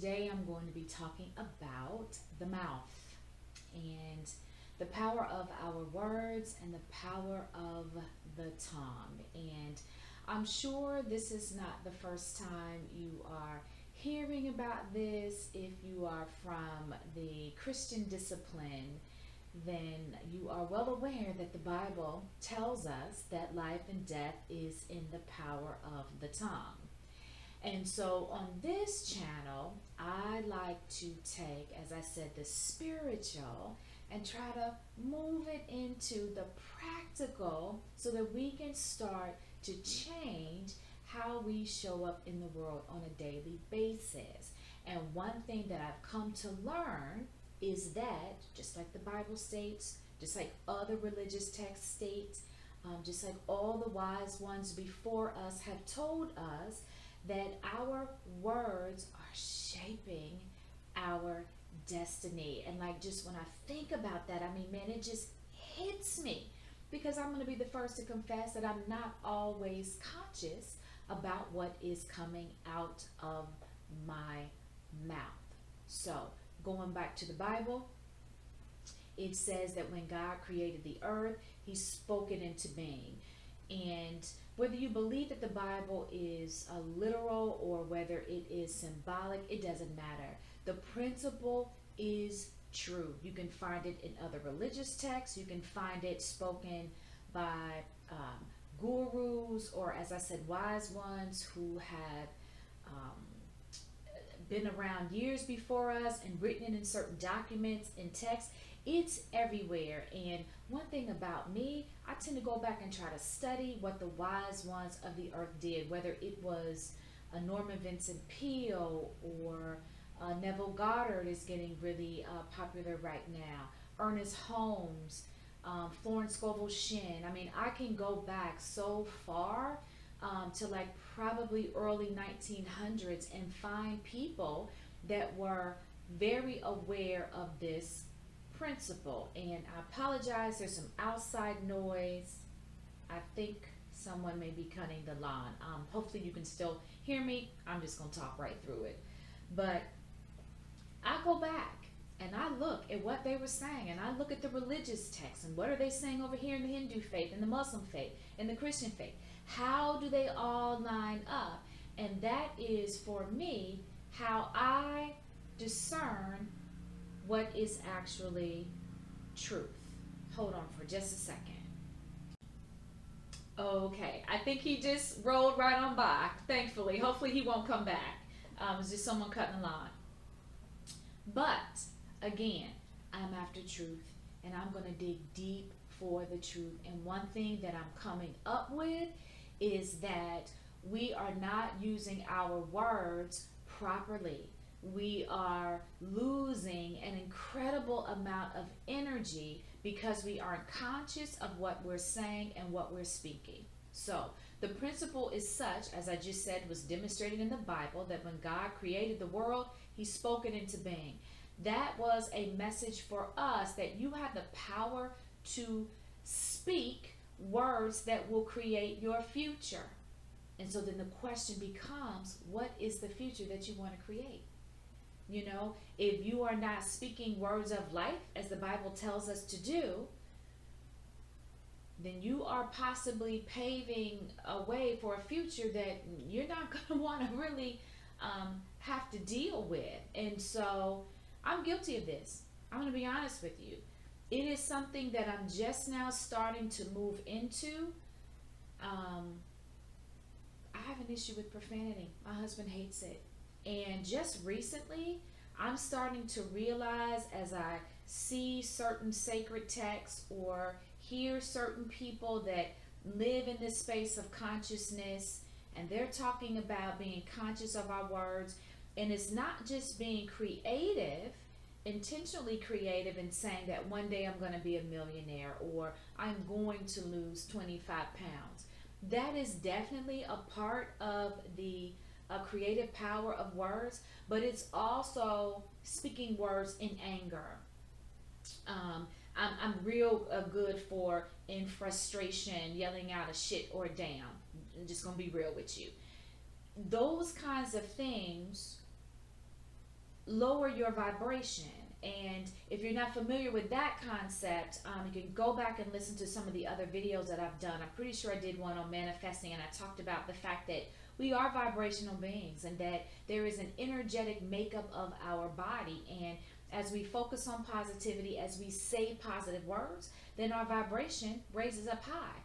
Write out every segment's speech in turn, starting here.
today I'm going to be talking about the mouth and the power of our words and the power of the tongue. And I'm sure this is not the first time you are hearing about this. If you are from the Christian discipline, then you are well aware that the Bible tells us that life and death is in the power of the tongue. And so on this channel, I like to take, as I said, the spiritual and try to move it into the practical so that we can start to change how we show up in the world on a daily basis. And one thing that I've come to learn is that, just like the Bible states, just like other religious texts state, just like all the wise ones before us have told us, that our words are shaping our destiny. And like, just when I think about that, I mean, man, it just hits me, because I'm going to be the first to confess that I'm not always conscious about what is coming out of my mouth. So going back to the Bible, it says that when God created the earth, he spoke it into being. And whether you believe that the Bible is literal or whether it is symbolic, it doesn't matter. The principle is true. You can find it in other religious texts. You can find it spoken by gurus, or, as I said, wise ones who have been around years before us and written in certain documents and texts. It's everywhere. And one thing about me, I tend to go back and try to study what the wise ones of the earth did, whether it was Norman Vincent Peale or Neville Goddard is getting really popular right now, Ernest Holmes, Florence Scovel Shinn. I mean, I can go back so far to like probably early 1900s and find people that were very aware of this principle. And I apologize, there's some outside noise. I think someone may be cutting the lawn. Hopefully you can still hear me. I'm just going to talk right through it. But I go back and I look at what they were saying, and I look at the religious texts and what are they saying over here in the Hindu faith and the Muslim faith and the Christian faith. How do they all line up? And that is, for me, how I discern what is actually truth. Hold on for just a second. Okay, I think he just rolled right on by, thankfully. Hopefully he won't come back. It's just someone cutting the lawn. But again, I'm after truth, and I'm going to dig deep for the truth. And one thing that I'm coming up with is that we are not using our words properly. We are losing an incredible amount of energy because we aren't conscious of what we're saying and what we're speaking. So the principle is such, as I just said, was demonstrated in the Bible, that when God created the world, he spoke it into being. That was a message for us, that you have the power to speak words that will create your future. And so then the question becomes, what is the future that you want to create? You know, if you are not speaking words of life, as the Bible tells us to do, then you are possibly paving a way for a future that you're not going to want to really have to deal with. And so I'm guilty of this. I'm going to be honest with you. It is something that I'm just now starting to move into. I have an issue with profanity. My husband hates it. And just recently, I'm starting to realize, as I see certain sacred texts or hear certain people that live in this space of consciousness, and they're talking about being conscious of our words. And it's not just being creative, intentionally creative, and saying that one day I'm going to be a millionaire or I'm going to lose 25 pounds. That is definitely a part of the creative power of words, but it's also speaking words in anger. I'm real good for, in frustration, yelling out a shit or a damn. I'm just going to be real with you. Those kinds of things lower your vibration. And if you're not familiar with that concept, you can go back and listen to some of the other videos that I've done. I'm pretty sure I did one on manifesting, and I talked about the fact that we are vibrational beings and that there is an energetic makeup of our body. And as we focus on positivity, as we say positive words, then our vibration raises up high.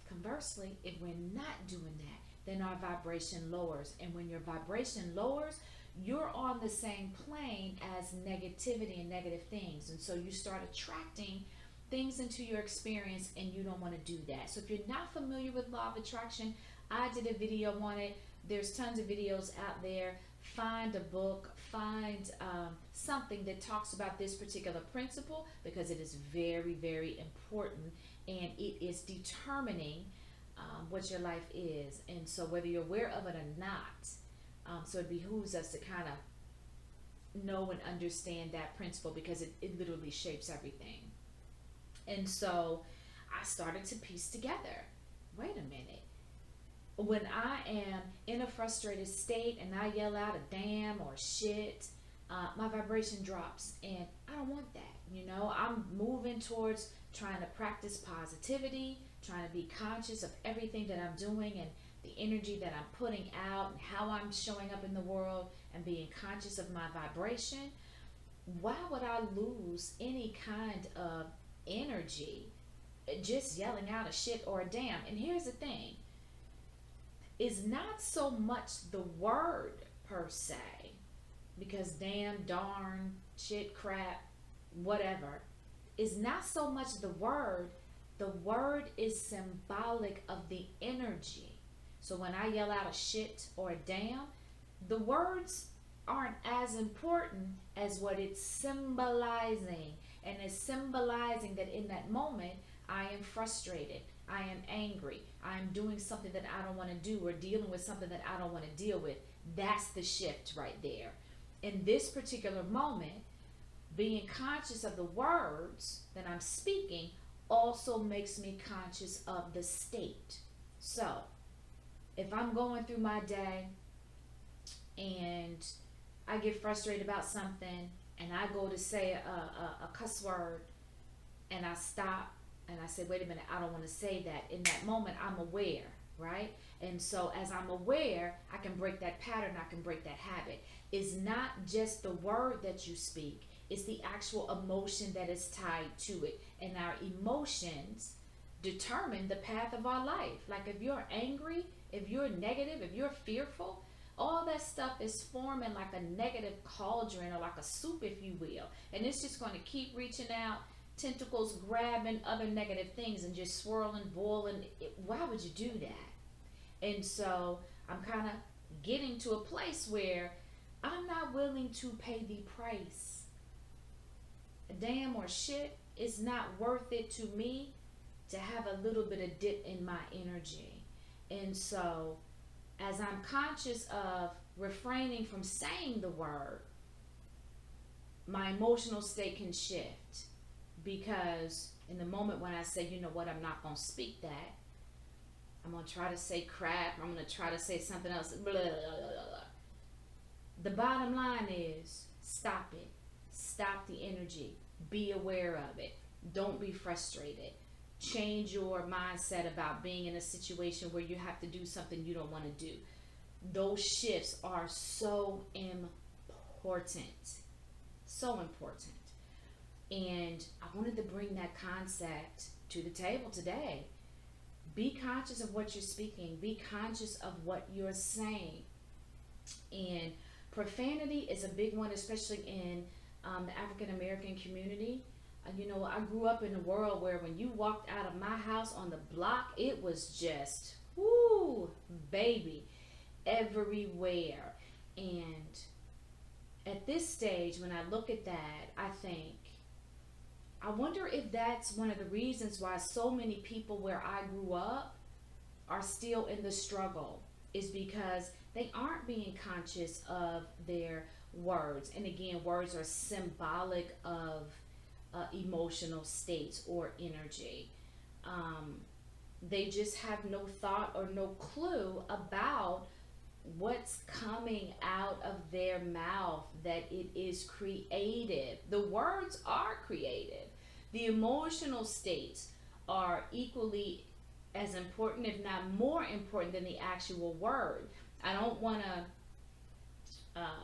Conversely, if we're not doing that, then our vibration lowers. And when your vibration lowers, you're on the same plane as negativity and negative things. And so you start attracting things into your experience, and you don't want to do that. So if you're not familiar with law of attraction, I did a video on it. There's tons of videos out there. Find a book, find something that talks about this particular principle, because it is very, very important, and it is determining what your life is. And so whether you're aware of it or not, so it behooves us to kind of know and understand that principle, because it literally shapes everything. And so I started to piece together, wait a minute, when I am in a frustrated state and I yell out a damn or shit, my vibration drops, and I don't want that. I'm moving towards trying to practice positivity, trying to be conscious of everything that I'm doing and the energy that I'm putting out and how I'm showing up in the world, and being conscious of my vibration. Why would I lose any kind of energy just yelling out a shit or a damn? And here's the thing, is not so much the word per se, because damn, darn, shit, crap, whatever, is not so much the word. The word is symbolic of the energy. So when I yell out a shit or a damn, the words aren't as important as what it's symbolizing. And it's symbolizing that in that moment, I am frustrated, I am angry, I am doing something that I don't want to do, or dealing with something that I don't want to deal with. That's the shift right there. In this particular moment, being conscious of the words that I'm speaking also makes me conscious of the state. So if I'm going through my day and I get frustrated about something, and I go to say a cuss word, and I stop and I say, wait a minute, I don't want to say that. In that moment, I'm aware, right? And so as I'm aware, I can break that pattern, I can break that habit. It's not just the word that you speak, it's the actual emotion that is tied to it. And our emotions determine the path of our life. Like if you're angry, if you're negative, if you're fearful, all that stuff is forming like a negative cauldron, or like a soup, if you will. And it's just going to keep reaching out, tentacles grabbing other negative things and just swirling, boiling. Why would you do that? And so I'm kind of getting to a place where I'm not willing to pay the price. A damn or shit is not worth it to me to have a little bit of dip in my energy. And so as I'm conscious of refraining from saying the word, my emotional state can shift. Because in the moment when I say, you know what, I'm not going to speak that, I'm going to try to say crap, I'm going to try to say something else, blah, blah, blah, blah. The bottom line is, stop it. Stop the energy. Be aware of it. Don't be frustrated. Change your mindset about being in a situation where you have to do something you don't want to do. Those shifts are so important. So important. And I wanted to bring that concept to the table today. Be conscious of what you're speaking. Be conscious of what you're saying. And profanity is a big one, especially in the African American community. I grew up in a world where when you walked out of my house on the block, it was just, whoo, baby, everywhere. And at this stage, when I look at that, I wonder if that's one of the reasons why so many people where I grew up are still in the struggle, is because they aren't being conscious of their words. And again, words are symbolic of emotional states or energy. They just have no thought or no clue about what's coming out of their mouth, that it is creative. The words are creative. The emotional states are equally as important, if not more important, than the actual word. I don't want to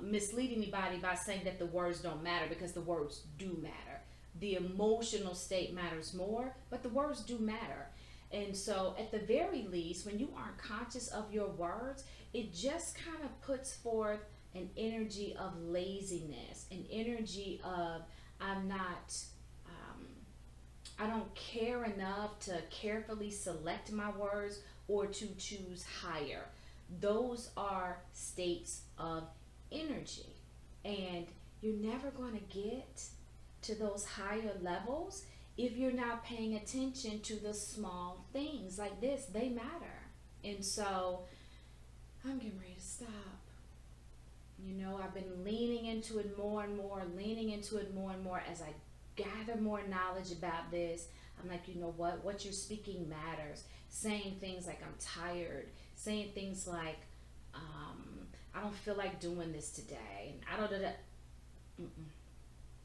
mislead anybody by saying that the words don't matter, because the words do matter. The emotional state matters more, but the words do matter. And so, at the very least, when you aren't conscious of your words, it just kind of puts forth an energy of laziness, an energy of I'm not, um, I don't care enough to carefully select my words or to choose higher. Those are states of energy. And you're never going to get to those higher levels if you're not paying attention to the small things like this. They matter. And so I'm getting ready to stop. You know, I've been leaning into it more and more, leaning into it more and more as I gather more knowledge about this. I'm like, you know what you're speaking matters. Saying things like I'm tired, saying things like I don't feel like doing this today, and I don't do that. Mm-mm,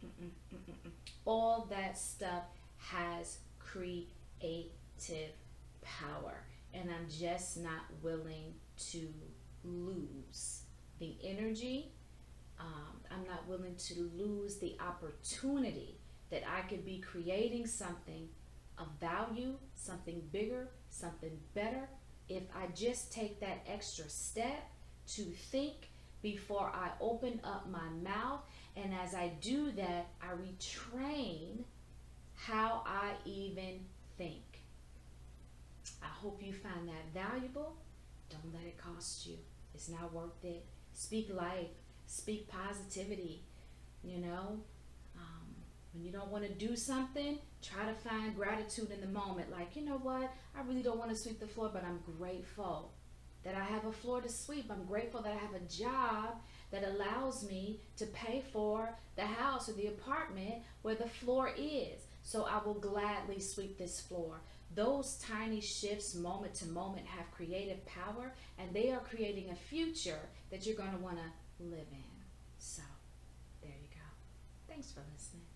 mm-mm, mm-mm. All that stuff has creative power, and I'm just not willing to lose the energy. I'm not willing to lose the opportunity that I could be creating something of value, something bigger, something better, if I just take that extra step to think before I open up my mouth. And as I do that, I retrain how I even think. I hope you find that valuable. Don't let it cost you. It's not worth it. Speak life. Speak positivity. You know, when you don't want to do something, try to find gratitude in the moment. Like, you know what? I really don't want to sweep the floor, but I'm grateful that I have a floor to sweep. I'm grateful that I have a job that allows me to pay for the house or the apartment where the floor is. So I will gladly sweep this floor. Those tiny shifts, moment to moment, have creative power, and they are creating a future that you're going to want to live in. So, there you go. Thanks for listening.